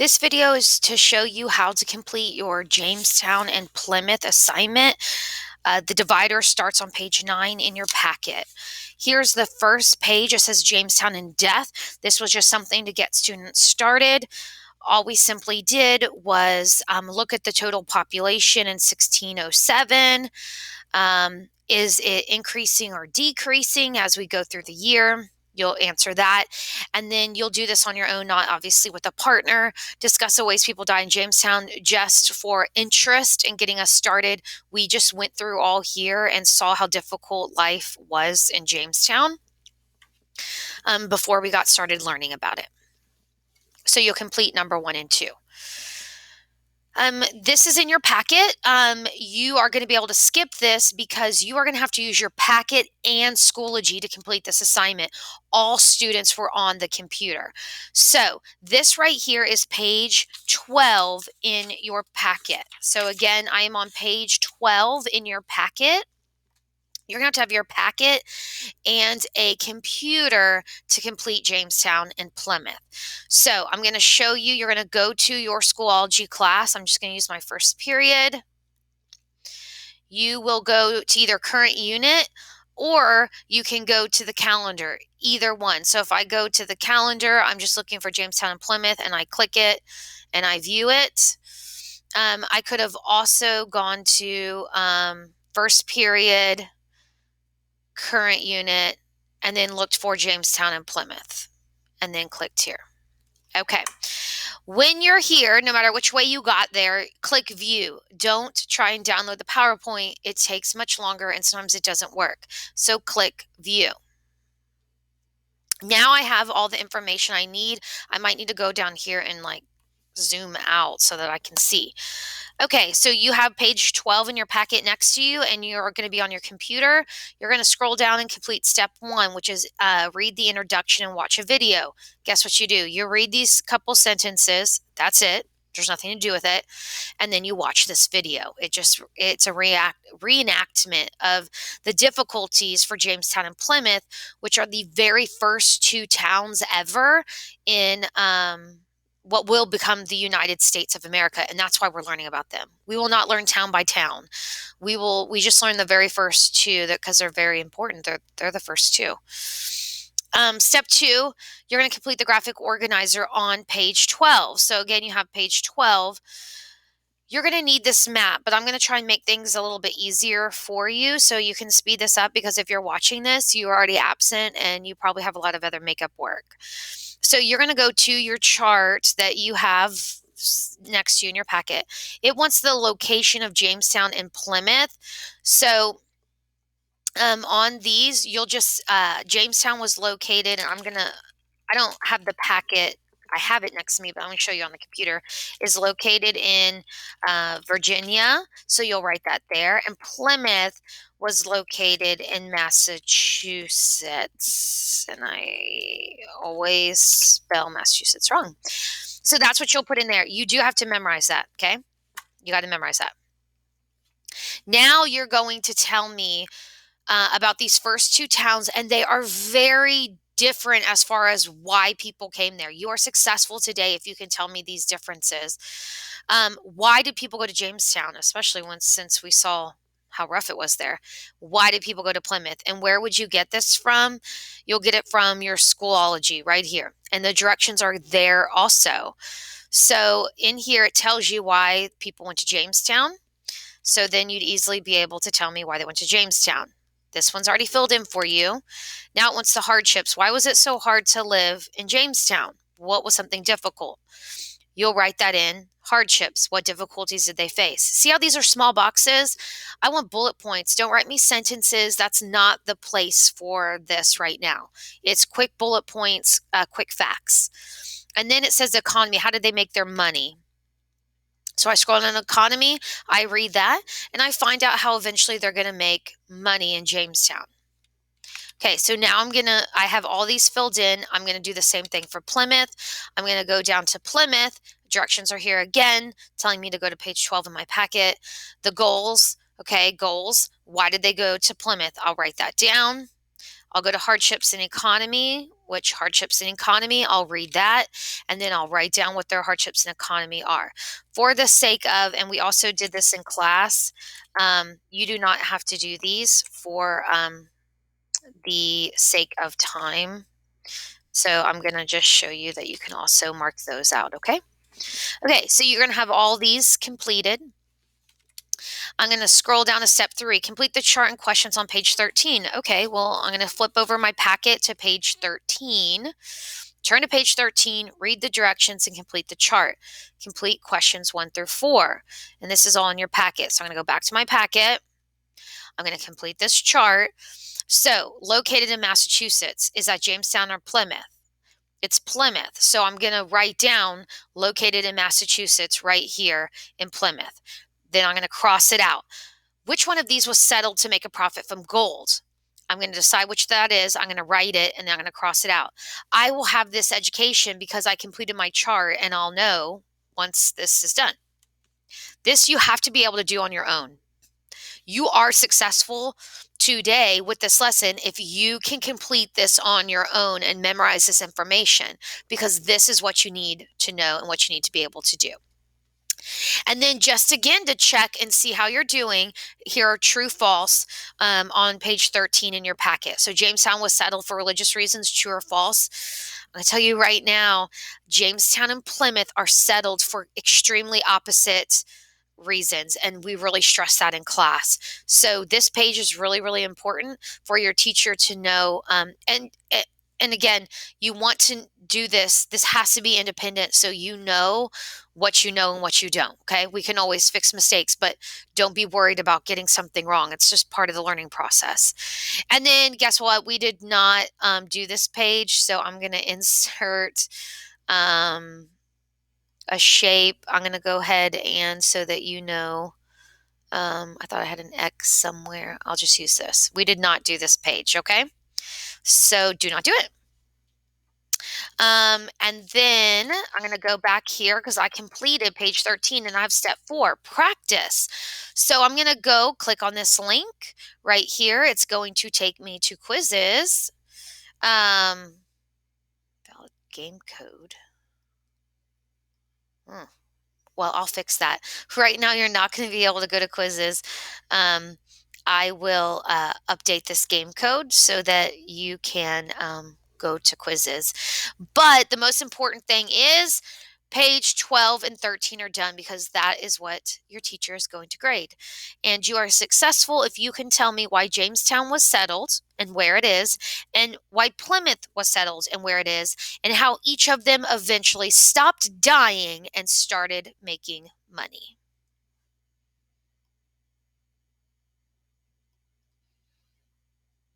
This video is to show you how to complete your Jamestown and Plymouth assignment. The divider starts on page 9 in your packet. Here's the first page. It says Jamestown and Death. This was just something to get students started. All we simply did was look at the total population in 1607. Is it increasing or decreasing as we go through the year? You'll answer that. And then you'll do this on your own, not obviously with a partner. Discuss the ways people die in Jamestown just for interest in getting us started. We just went through all here and saw how difficult life was in Jamestown before we got started learning about it. So you'll complete number 1 and 2. This is in your packet. You are going to be able to skip this because you are going to have to use your packet and Schoology to complete this assignment. All students were on the computer. So this right here is page 12 in your packet. So again, I am on page 12 in your packet. You're going to have your packet and a computer to complete Jamestown and Plymouth. So I'm going to show you, you're going to go to your Schoology class. I'm just going to use my first period. You will go to either current unit or you can go to the calendar, either one. So if I go to the calendar, I'm just looking for Jamestown and Plymouth and I click it and I view it. I could have also gone to first period, current unit, and then looked for Jamestown and Plymouth, and then clicked here. Okay. When you're here, no matter which way you got there, click View. Don't try and download the PowerPoint. It takes much longer, and sometimes it doesn't work. So click View. Now I have all the information I need. I might need to go down here and zoom out so that I can see. Okay, so you have page 12 in your packet next to you, and you're going to be on your computer. You're going to scroll down and complete step 1, which is read the introduction and watch a video. Guess what you do? You read these couple sentences. That's it. There's nothing to do with it. And then you watch this video. It's a reenactment of the difficulties for Jamestown and Plymouth, which are the very first 2 towns ever in what will become the United States of America, and that's why we're learning about them. We will not learn town by town. We just learn the very first 2 because they're very important. They're the first 2. Step 2, you're going to complete the graphic organizer on page 12. So again, you have page 12. You're going to need this map, but I'm going to try and make things a little bit easier for you so you can speed this up, because if you're watching this, you're already absent and you probably have a lot of other makeup work. So you're going to go to your chart that you have next to you in your packet. It wants the location of Jamestown and Plymouth. So on these, you'll just, Jamestown was located, and I don't have the packet. I have it next to me, but I'm going to show you on the computer, is located in Virginia. So you'll write that there. And Plymouth was located in Massachusetts. And I always spell Massachusetts wrong. So that's what you'll put in there. You do have to memorize that, okay? You got to memorize that. Now you're going to tell me about these first 2 towns, and they are very different as far as why people came there. You are successful today if you can tell me these differences. Why did people go to Jamestown, especially since we saw how rough it was there? Why did people go to Plymouth? And where would you get this from? You'll get it from your Schoology right here. And the directions are there also. So in here, it tells you why people went to Jamestown. So then you'd easily be able to tell me why they went to Jamestown. This one's already filled in for you. Now it wants the hardships. Why was it so hard to live in Jamestown? What was something difficult? You'll write that in. Hardships. What difficulties did they face? See how these are small boxes? I want bullet points. Don't write me sentences. That's not the place for this right now. It's quick bullet points, quick facts. And then it says economy. How did they make their money? So I scroll down economy, I read that, and I find out how eventually they're going to make money in Jamestown. Okay, so now I have all these filled in. I'm going to do the same thing for Plymouth. I'm going to go down to Plymouth. Directions are here again, telling me to go to page 12 in my packet. The goals, okay, goals. Why did they go to Plymouth? I'll write that down. I'll go to hardships and economy. which hardships in economy, I'll read that, and then I'll write down what their hardships in economy are. For the sake of, and we also did this in class, you do not have to do these for the sake of time. So I'm going to just show you that you can also mark those out, okay? Okay, so you're going to have all these completed. I'm going to scroll down to step 3, complete the chart and questions on page 13. Okay, well, I'm going to flip over my packet to page 13. Turn to page 13, read the directions, and complete the chart. Complete questions 1 through 4. And this is all in your packet. So I'm going to go back to my packet. I'm going to complete this chart. So, located in Massachusetts, is that Jamestown or Plymouth? It's Plymouth. So I'm going to write down located in Massachusetts right here in Plymouth. Then I'm going to cross it out. Which one of these was settled to make a profit from gold? I'm going to decide which that is. I'm going to write it and then I'm going to cross it out. I will have this education because I completed my chart and I'll know once this is done. This you have to be able to do on your own. You are successful today with this lesson if you can complete this on your own and memorize this information, because this is what you need to know and what you need to be able to do. And then just again to check and see how you're doing, here are true, false on page 13 in your packet. So Jamestown was settled for religious reasons, true or false? I'm going to tell you right now, Jamestown and Plymouth are settled for extremely opposite reasons, and we really stress that in class. So this page is really, really important for your teacher to know. And again, you want to do this. This has to be independent, so you know and what you don't. Okay, we can always fix mistakes, but don't be worried about getting something wrong. It's just part of the learning process. And then guess what? We did not do this page, so I'm going to insert a shape. I'm going to go ahead and so that you know, I thought I had an X somewhere. I'll just use this. We did not do this page, okay? So do not do it. And then I'm going to go back here because I completed page 13 and I have step 4, practice. So I'm going to go click on this link right here. It's going to take me to quizzes. Valid game code. Well, I'll fix that. Right now, you're not going to be able to go to quizzes. I will update this game code so that you can go to quizzes. But the most important thing is page 12 and 13 are done because that is what your teacher is going to grade. And you are successful if you can tell me why Jamestown was settled and where it is, and why Plymouth was settled and where it is, and how each of them eventually stopped dying and started making money.